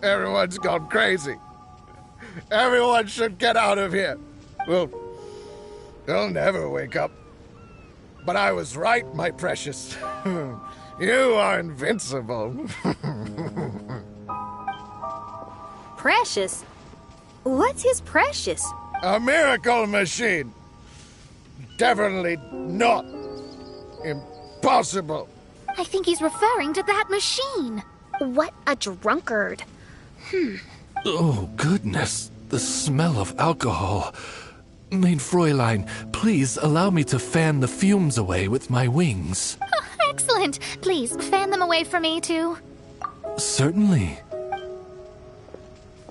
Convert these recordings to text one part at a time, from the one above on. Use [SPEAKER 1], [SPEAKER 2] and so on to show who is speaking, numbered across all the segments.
[SPEAKER 1] Everyone's gone crazy. Everyone should get out of here. Well, they'll never wake up. But I was right, my precious. You are invincible.
[SPEAKER 2] Precious? What's his precious?
[SPEAKER 1] A miracle machine. Definitely not impossible.
[SPEAKER 2] I think he's referring to that machine.
[SPEAKER 3] What a drunkard.
[SPEAKER 4] Oh, goodness. The smell of alcohol. Mein Fräulein, please allow me to fan the fumes away with my wings.
[SPEAKER 2] Oh, excellent. Please, fan them away from me, too.
[SPEAKER 4] Certainly.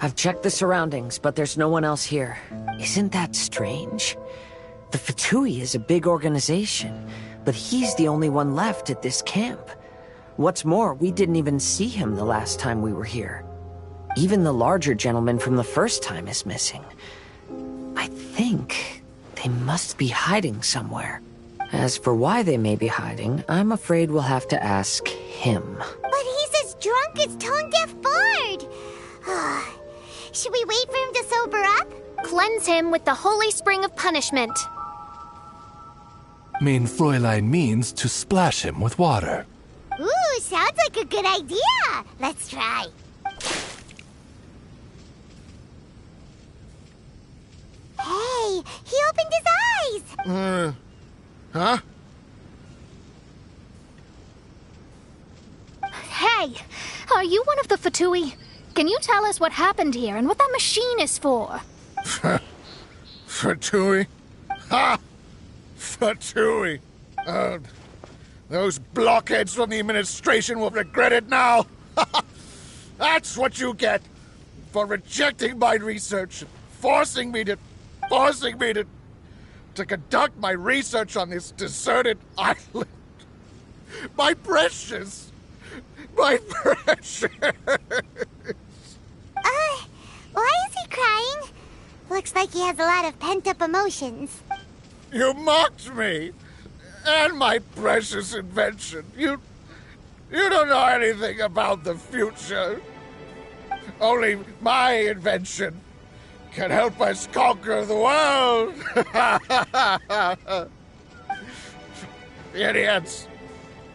[SPEAKER 5] I've checked the surroundings, but there's no one else here. Isn't that strange? The Fatui is a big organization, but he's the only one left at this camp. What's more, we didn't even see him the last time we were here. Even the larger gentleman from the first time is missing. I think they must be hiding somewhere. As for why they may be hiding, I'm afraid we'll have to ask him.
[SPEAKER 3] But he's as drunk as tone-deaf Bard. Should we wait for him to sober up?
[SPEAKER 2] Cleanse him with the holy spring of punishment.
[SPEAKER 4] Mein Fräulein means to splash him with water.
[SPEAKER 3] Ooh, sounds like a good idea. Let's try. Hey, he opened his eyes!
[SPEAKER 1] Huh?
[SPEAKER 2] Hey, are you one of the Fatui? Can you tell us what happened here and what that machine is for?
[SPEAKER 1] Fatui? Ha! Fatui! Those blockheads from the administration will regret it now! That's what you get for rejecting my research, forcing me to conduct my research on this deserted island. My precious! My precious!
[SPEAKER 3] Why is he crying? Looks like he has a lot of pent-up emotions.
[SPEAKER 1] You mocked me! And my precious invention. You don't know anything about the future. Only my invention can help us conquer the world. Idiots.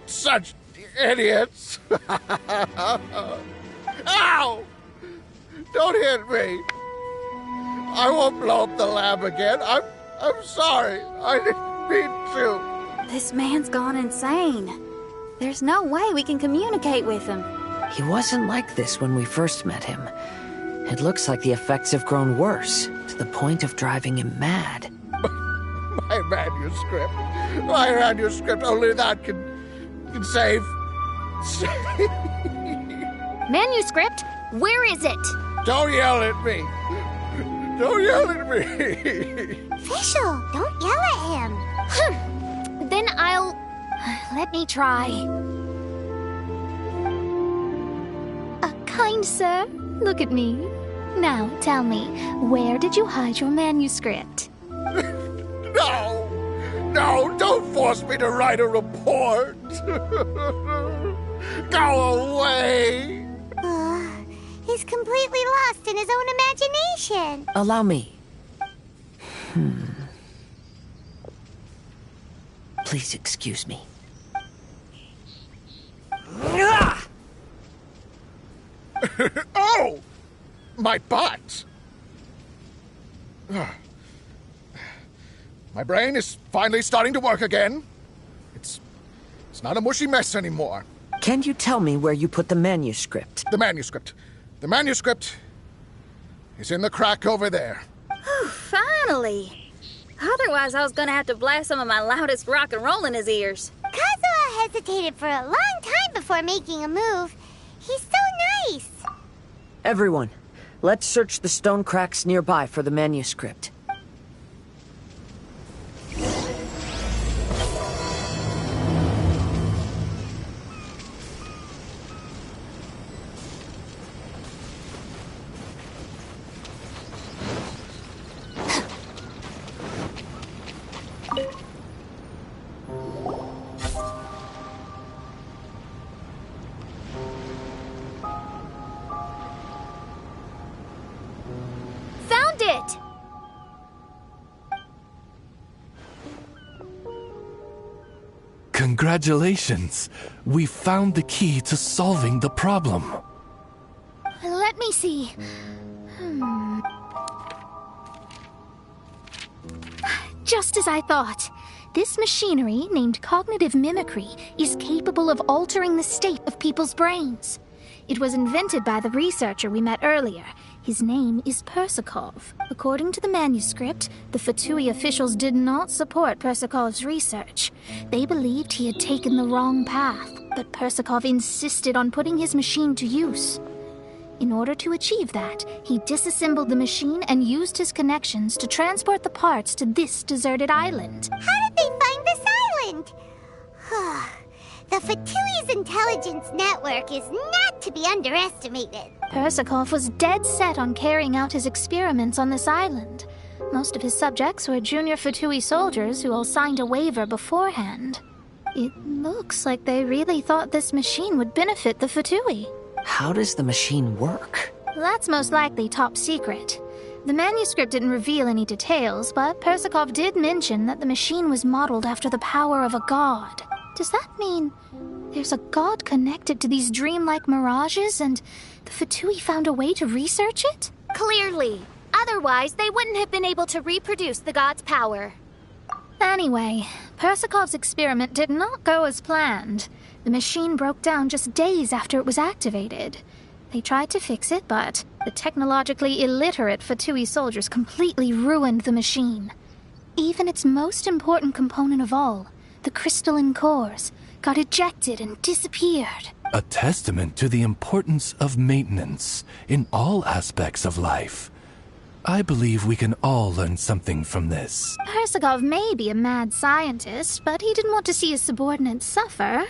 [SPEAKER 1] Such idiots. Ow! Don't hit me. I won't blow up the lab again. I'm sorry. I didn't mean to.
[SPEAKER 2] This man's gone insane. There's no way we can communicate with him.
[SPEAKER 5] He wasn't like this when we first met him. It looks like the effects have grown worse, to the point of driving him mad.
[SPEAKER 1] My manuscript. My manuscript. Only that can save.
[SPEAKER 2] Manuscript? Where is it?
[SPEAKER 1] Don't yell at me. Don't yell at me.
[SPEAKER 3] Official, don't yell at him.
[SPEAKER 2] Then I'll... Let me try. Kind sir, look at me. Now, tell me, where did you hide your manuscript?
[SPEAKER 1] No, don't force me to write a report. Go away.
[SPEAKER 3] He's completely lost in his own imagination.
[SPEAKER 5] Allow me. Please excuse me.
[SPEAKER 1] Oh! My butt! My brain is finally starting to work again. It's not a mushy mess anymore.
[SPEAKER 5] Can you tell me where you put the manuscript?
[SPEAKER 1] The manuscript is in the crack over there.
[SPEAKER 2] Finally! Otherwise, I was gonna have to blast some of my loudest rock and roll in his ears.
[SPEAKER 3] Kazuha hesitated for a long time before making a move. He's so nice.
[SPEAKER 5] Everyone, let's search the stone cracks nearby for the manuscript.
[SPEAKER 4] Congratulations! We found the key to solving the problem.
[SPEAKER 3] Let me see. Just as I thought. This machinery, named cognitive mimicry, is capable of altering the state of people's brains. It was invented by the researcher we met earlier. His name is Persakov. According to the manuscript, the Fatui officials did not support Persakov's research. They believed he had taken the wrong path, but Persakov insisted on putting his machine to use. In order to achieve that, he disassembled the machine and used his connections to transport the parts to this deserted island. How did they find this island? The Fatui's intelligence network is not to be underestimated. Persakov was dead set on carrying out his experiments on this island. Most of his subjects were junior Fatui soldiers who all signed a waiver beforehand. It looks like they really thought this machine would benefit the Fatui.
[SPEAKER 5] How does the machine work?
[SPEAKER 3] That's most likely top secret. The manuscript didn't reveal any details, but Persakov did mention that the machine was modeled after the power of a god. Does that mean there's a god connected to these dreamlike mirages, and the Fatui found a way to research it?
[SPEAKER 6] Clearly. Otherwise, they wouldn't have been able to reproduce the god's power.
[SPEAKER 3] Anyway, Persakov's experiment did not go as planned. The machine broke down just days after it was activated. They tried to fix it, but the technologically illiterate Fatui soldiers completely ruined the machine. Even its most important component of all, the crystalline cores, got ejected and disappeared.
[SPEAKER 4] A testament to the importance of maintenance in all aspects of life. I believe we can all learn something from this.
[SPEAKER 3] Persakov may be a mad scientist, but he didn't want to see his subordinates suffer.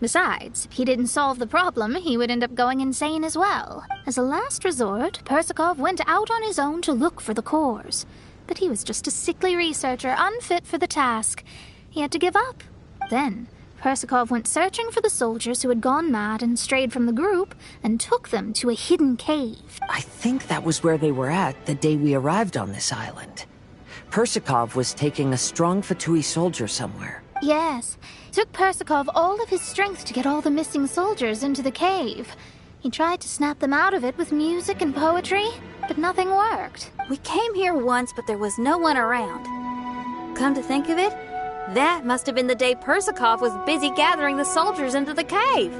[SPEAKER 3] Besides, if he didn't solve the problem, he would end up going insane as well. As a last resort, Persakov went out on his own to look for the cores. But he was just a sickly researcher, unfit for the task. He had to give up. Then, Persakov went searching for the soldiers who had gone mad and strayed from the group, and took them to a hidden cave.
[SPEAKER 5] I think that was where they were at the day we arrived on this island. Persakov was taking a strong Fatui soldier somewhere.
[SPEAKER 3] Yes. It took Persakov all of his strength to get all the missing soldiers into the cave. He tried to snap them out of it with music and poetry, but nothing worked.
[SPEAKER 2] We came here once, but there was no one around. Come to think of it, that must have been the day Persakov was busy gathering the soldiers into the cave.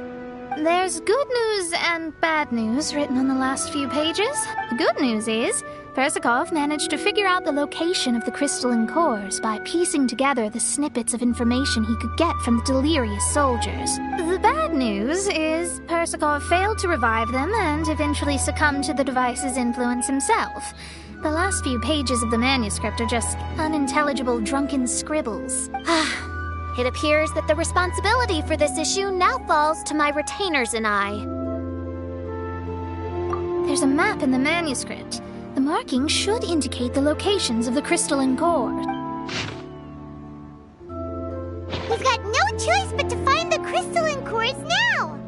[SPEAKER 3] There's good news and bad news written on the last few pages. The good news is, Persakov managed to figure out the location of the crystalline cores by piecing together the snippets of information he could get from the delirious soldiers. The bad news is Persakov failed to revive them and eventually succumbed to the device's influence himself. The last few pages of the manuscript are just unintelligible drunken scribbles.
[SPEAKER 6] It appears that the responsibility for this issue now falls to my retainers and I.
[SPEAKER 3] There's a map in the manuscript. The markings should indicate the locations of the crystalline core. We've got no choice but to find the crystalline cores now!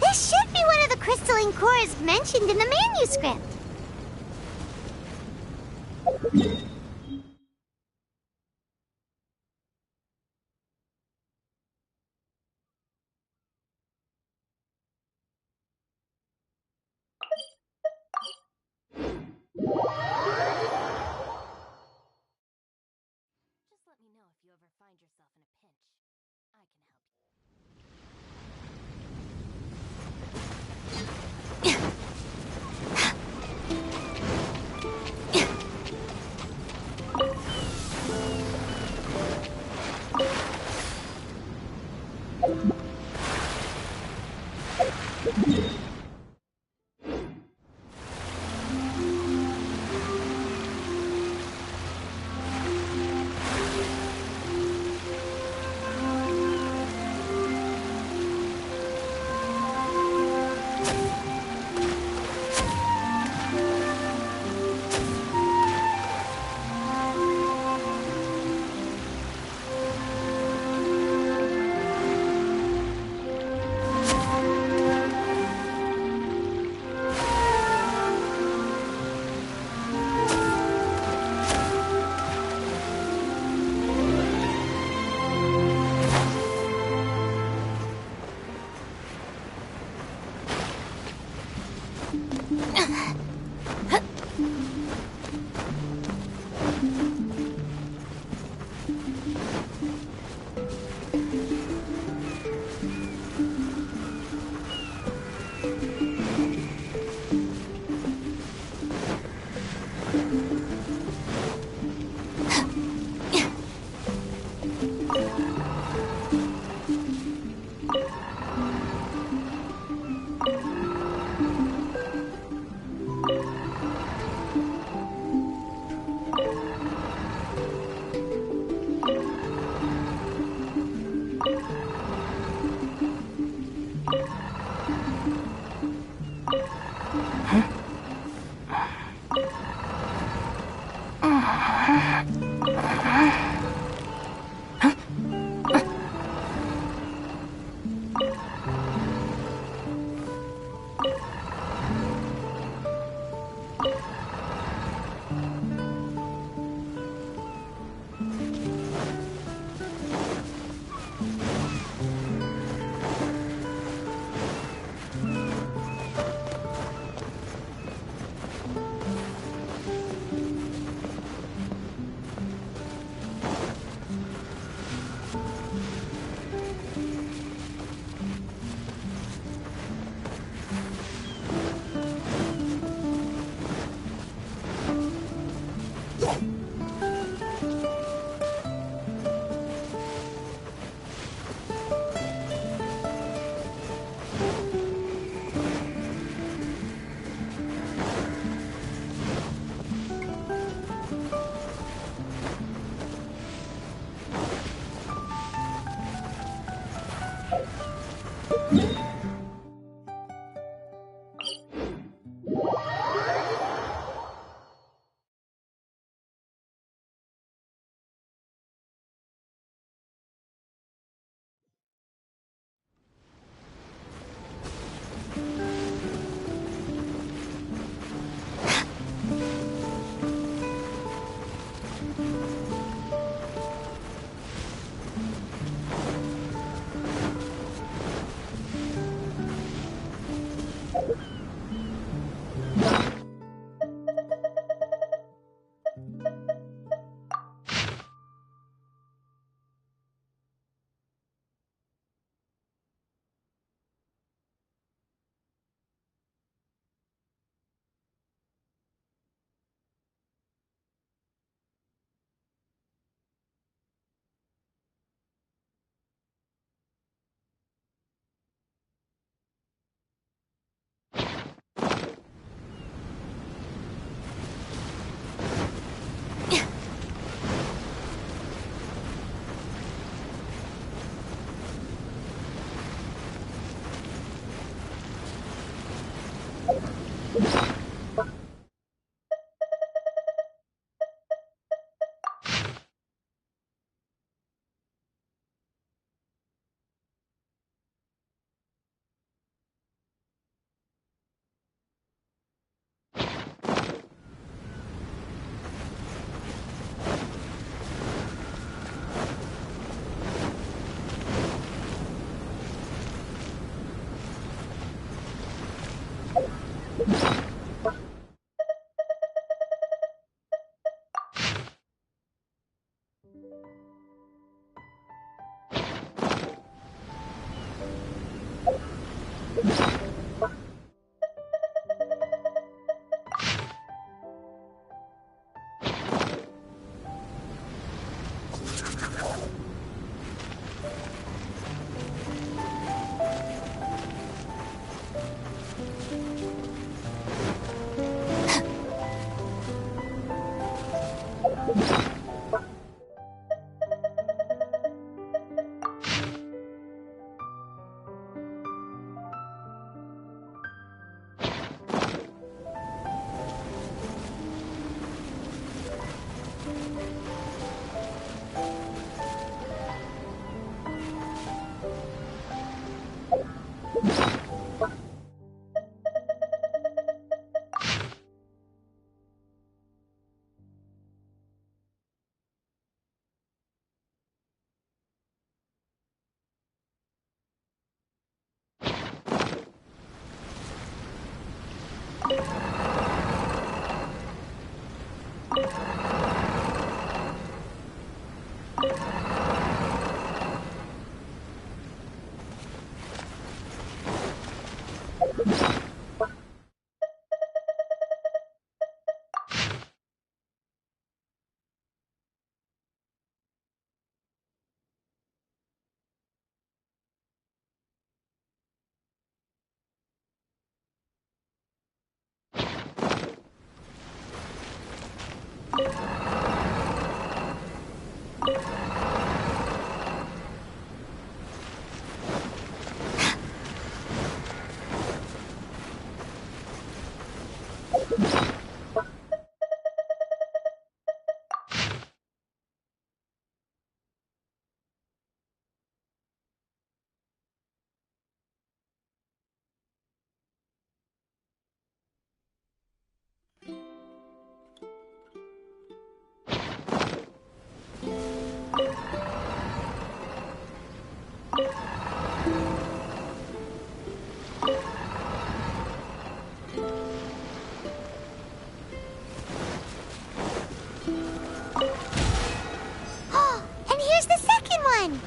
[SPEAKER 6] This should be one of the crystalline cores mentioned in the manuscript.
[SPEAKER 7] Just let me know if you ever find yourself in a pinch. I can help you.
[SPEAKER 6] And here's the second one!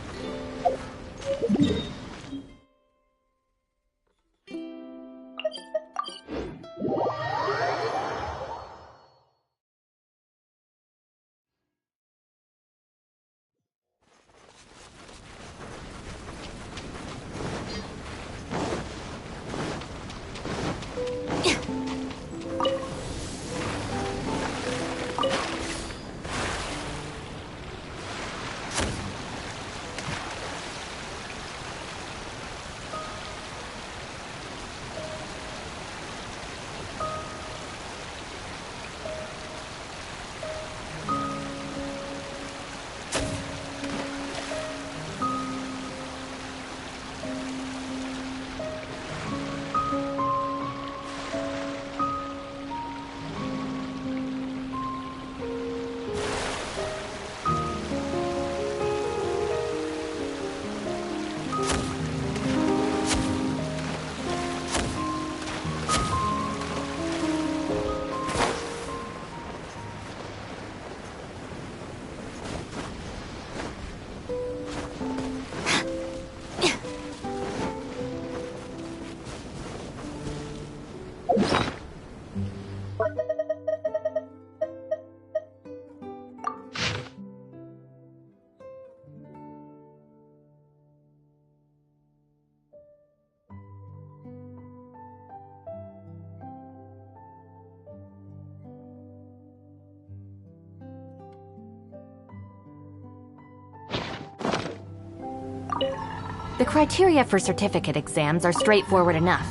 [SPEAKER 7] The criteria for certificate exams are straightforward enough.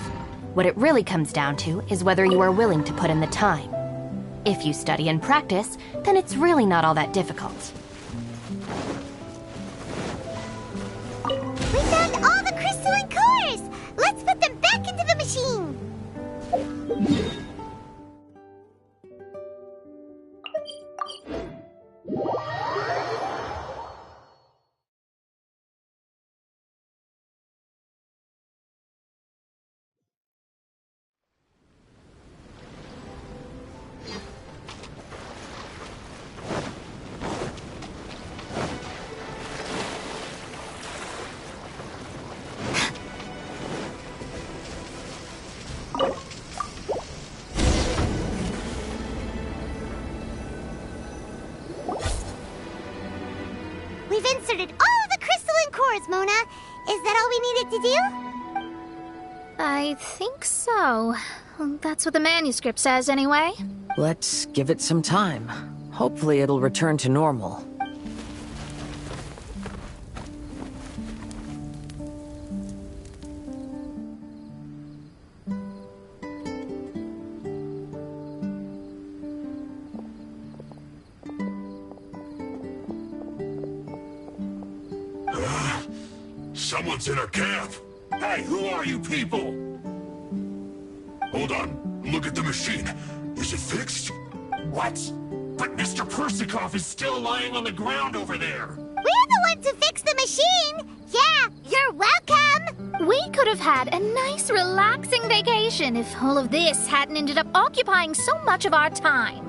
[SPEAKER 7] What it really comes down to is whether you are willing to put in the time. If you study and practice, then it's really not all that difficult.
[SPEAKER 6] We found all the crystalline cores! Let's put them back into the machine! We've inserted all the crystalline cores, Mona. Is that all we needed to do?
[SPEAKER 3] I think so. That's what the manuscript says, anyway.
[SPEAKER 5] Let's give it some time. Hopefully it'll return to normal.
[SPEAKER 8] someone's in our camp. Hey, who are you people? Hold on, look at the machine. Is it fixed? What? But Mr. Persikov is still lying on the ground over there.
[SPEAKER 6] We're the ones who fixed the machine. Yeah, you're welcome.
[SPEAKER 3] We could have had a nice, relaxing vacation if all of this hadn't ended up occupying so much of our time.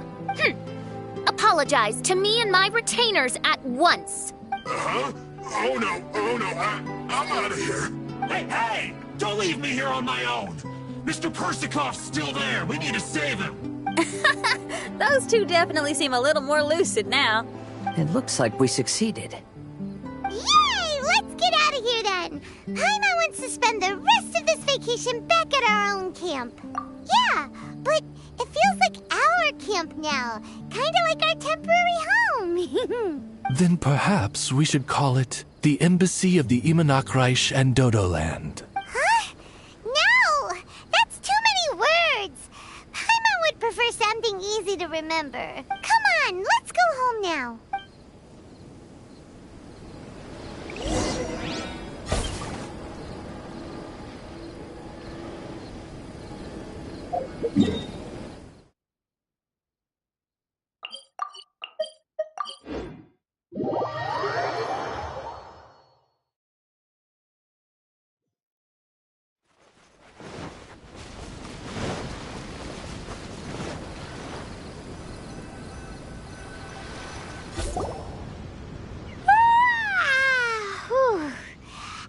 [SPEAKER 9] Apologize to me and my retainers at once.
[SPEAKER 8] Uh-huh? Oh no, I'm out of here. Hey, don't leave me here on my own. Mr. Persikov's still there. We need to save him.
[SPEAKER 2] Those two definitely seem a little more lucid now.
[SPEAKER 5] It looks like we succeeded.
[SPEAKER 6] Yay! Let's get out of here then. Paimon wants to spend the rest of this vacation back at our own camp. Yeah, but it feels like our camp now. Kind of like our temporary home.
[SPEAKER 4] Then perhaps we should call it the Embassy of the Imanakreich and Dodoland.
[SPEAKER 6] Huh? No! That's too many words. Paimon would prefer something easy to remember. Come on, let's go home now.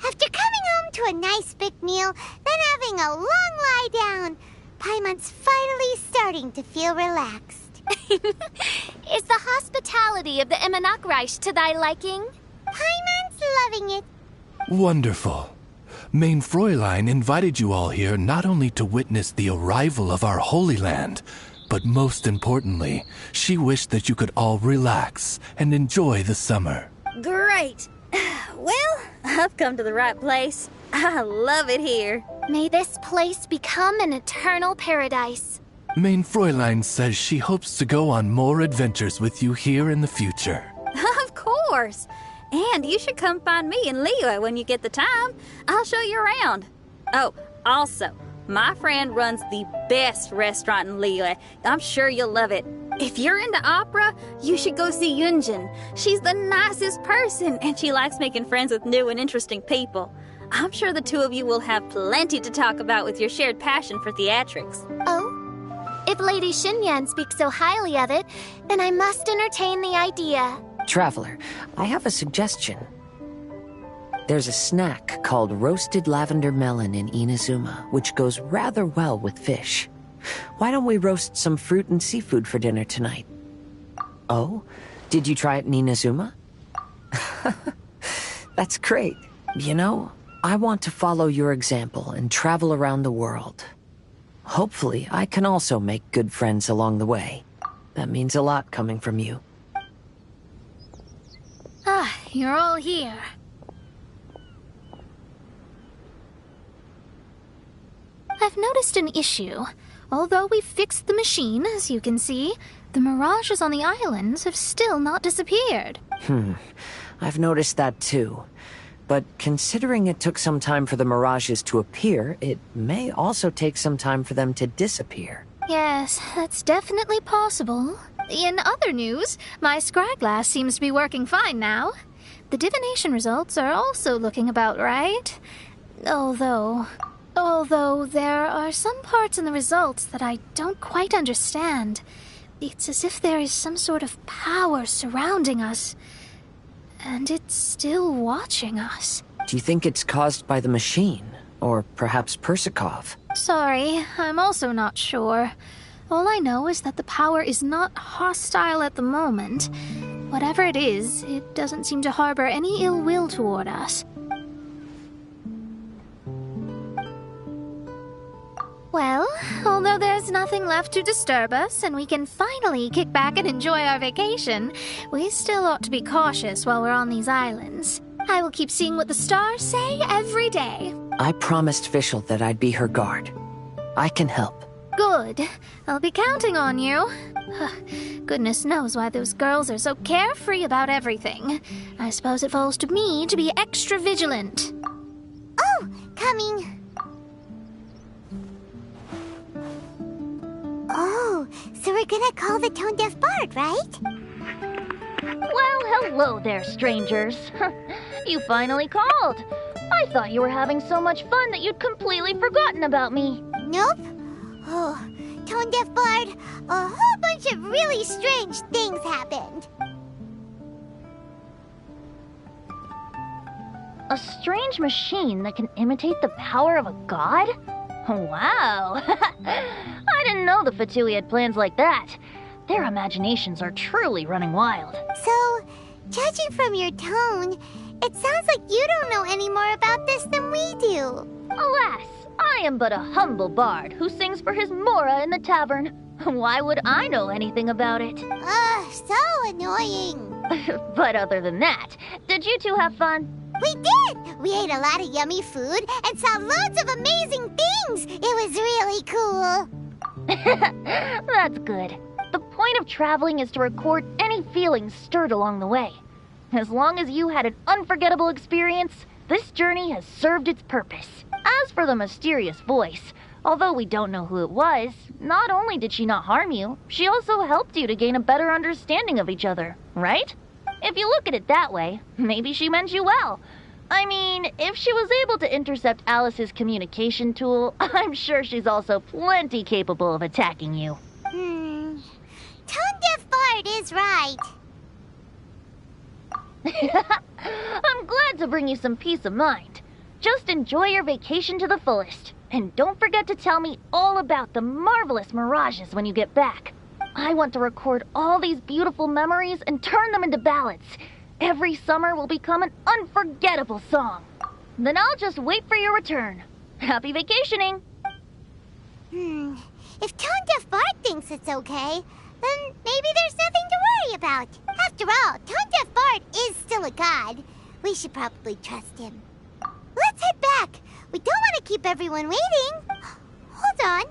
[SPEAKER 6] After coming home to a nice big meal, then having a long lie down, Paimon's finally starting to feel relaxed.
[SPEAKER 9] Is the hospitality of the Imanakreich to thy liking?
[SPEAKER 6] Paimon's loving it.
[SPEAKER 4] Wonderful. Mein Fräulein invited you all here not only to witness the arrival of our Holy Land, but most importantly, she wished that you could all relax and enjoy the summer.
[SPEAKER 2] Great. Well, I've come to the right place. I love it here.
[SPEAKER 9] May this place become an eternal paradise.
[SPEAKER 4] Mein Fräulein says she hopes to go on more adventures with you here in the future.
[SPEAKER 2] Of course. And you should come find me and Leela when you get the time. I'll show you around. Oh, also, my friend runs the best restaurant in Leela. I'm sure you'll love it. If you're into opera, you should go see Yunjin. She's the nicest person, and she likes making friends with new and interesting people. I'm sure the two of you will have plenty to talk about with your shared passion for theatrics.
[SPEAKER 9] Oh? If Lady Xinyan speaks so highly of it, then I must entertain the idea.
[SPEAKER 5] Traveler, I have a suggestion. There's a snack called roasted lavender melon in Inazuma, which goes rather well with fish. Why don't we roast some fruit and seafood for dinner tonight? Oh? Did you try it in Inazuma? That's great. You know, I want to follow your example and travel around the world. Hopefully, I can also make good friends along the way. That means a lot coming from you.
[SPEAKER 3] Ah, you're all here. I've noticed an issue. Although we've fixed the machine, as you can see, the mirages on the islands have still not disappeared.
[SPEAKER 5] I've noticed that too. But considering it took some time for the mirages to appear, it may also take some time for them to disappear.
[SPEAKER 3] Yes, that's definitely possible. In other news, my scryglass seems to be working fine now. The divination results are also looking about right. Although there are some parts in the results that I don't quite understand. It's as if there is some sort of power surrounding us. And it's still watching us.
[SPEAKER 5] Do you think it's caused by the machine? Or perhaps Persikov?
[SPEAKER 3] Sorry, I'm also not sure. All I know is that the power is not hostile at the moment. Whatever it is, it doesn't seem to harbor any ill will toward us. Well, although there's nothing left to disturb us and we can finally kick back and enjoy our vacation, we still ought to be cautious while we're on these islands. I will keep seeing what the stars say every day.
[SPEAKER 5] I promised Fischl that I'd be her guard. I can help.
[SPEAKER 3] Good. I'll be counting on you. Goodness knows why those girls are so carefree about everything. I suppose it falls to me to be extra vigilant.
[SPEAKER 6] coming. Oh, so we're gonna call the tone-deaf bard, right?
[SPEAKER 10] Well, hello there, strangers. You finally called. I thought you were having so much fun that you'd completely forgotten about me.
[SPEAKER 6] Nope. Oh, tone-deaf bard, a whole bunch of really strange things happened.
[SPEAKER 10] A strange machine that can imitate the power of a god? Wow. I didn't know the Fatui had plans like that. Their imaginations are truly running wild.
[SPEAKER 6] So, judging from your tone, it sounds like you don't know any more about this than we do.
[SPEAKER 10] Alas, I am but a humble bard who sings for his Mora in the tavern. Why would I know anything about it?
[SPEAKER 6] So annoying.
[SPEAKER 10] But other than that, did you two have fun?
[SPEAKER 6] We did! We ate a lot of yummy food and saw loads of amazing things. It was really cool.
[SPEAKER 10] That's good. The point of traveling is to record any feelings stirred along the way. As long as you had an unforgettable experience, this journey has served its purpose. As for the mysterious voice, although we don't know who it was, not only did she not harm you, she also helped you to gain a better understanding of each other, right? If you look at it that way, maybe she meant you well. I mean, if she was able to intercept Alice's communication tool, I'm sure she's also plenty capable of attacking you.
[SPEAKER 6] Tone-deaf bard is right.
[SPEAKER 10] I'm glad to bring you some peace of mind. Just enjoy your vacation to the fullest. And don't forget to tell me all about the marvelous mirages when you get back. I want to record all these beautiful memories and turn them into ballads. Every summer will become an unforgettable song. Then I'll just wait for your return. Happy vacationing!
[SPEAKER 6] If tone-deaf bard thinks it's okay, then maybe there's nothing to worry about. After all, tone-deaf bard is still a god. We should probably trust him. Let's head back. We don't want to keep everyone waiting. Hold on.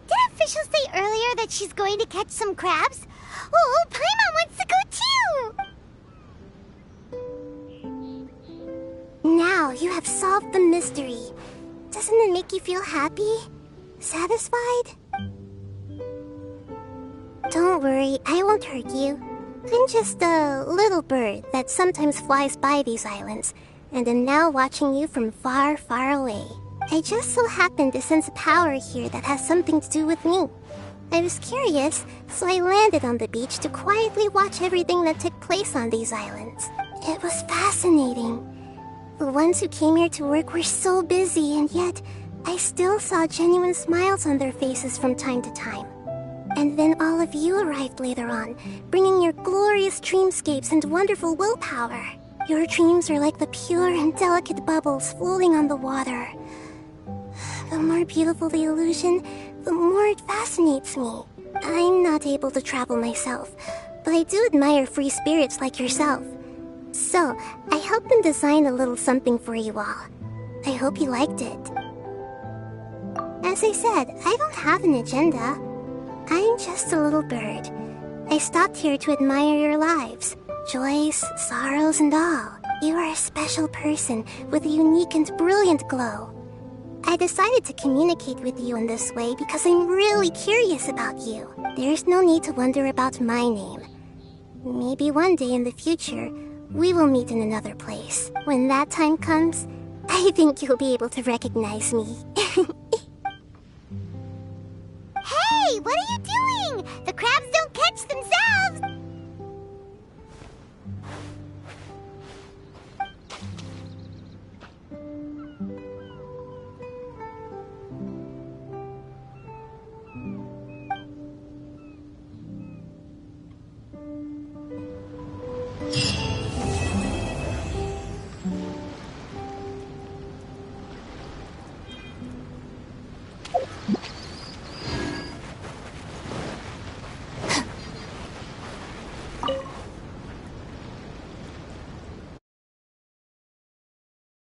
[SPEAKER 6] Didn't officials say earlier that she's going to catch some crabs? Oh, Paimon wants to go too! Now you have solved the mystery. Doesn't it make you feel happy? Satisfied? Don't worry, I won't hurt you. I'm just a little bird that sometimes flies by these islands, and am now watching you from far, far away. I just so happened to sense a power here that has something to do with me. I was curious, so I landed on the beach to quietly watch everything that took place on these islands. It was fascinating. The ones who came here to work were so busy, and yet I still saw genuine smiles on their faces from time to time. And then all of you arrived later on, bringing your glorious dreamscapes and wonderful willpower. Your dreams are like the pure and delicate bubbles floating on the water. The more beautiful the illusion, the more it fascinates me. I'm not able to travel myself, but I do admire free spirits like yourself. So, I helped them design a little something for you all. I hope you liked it. As I said, I don't have an agenda. I'm just a little bird. I stopped here to admire your lives. Joys, sorrows, and all. You are a special person with a unique and brilliant glow. I decided to communicate with you in this way because I'm really curious about you. There's no need to wonder about my name. Maybe one day in the future, we will meet in another place. When that time comes, I think you'll be able to recognize me. Hey, what are you doing? The crabs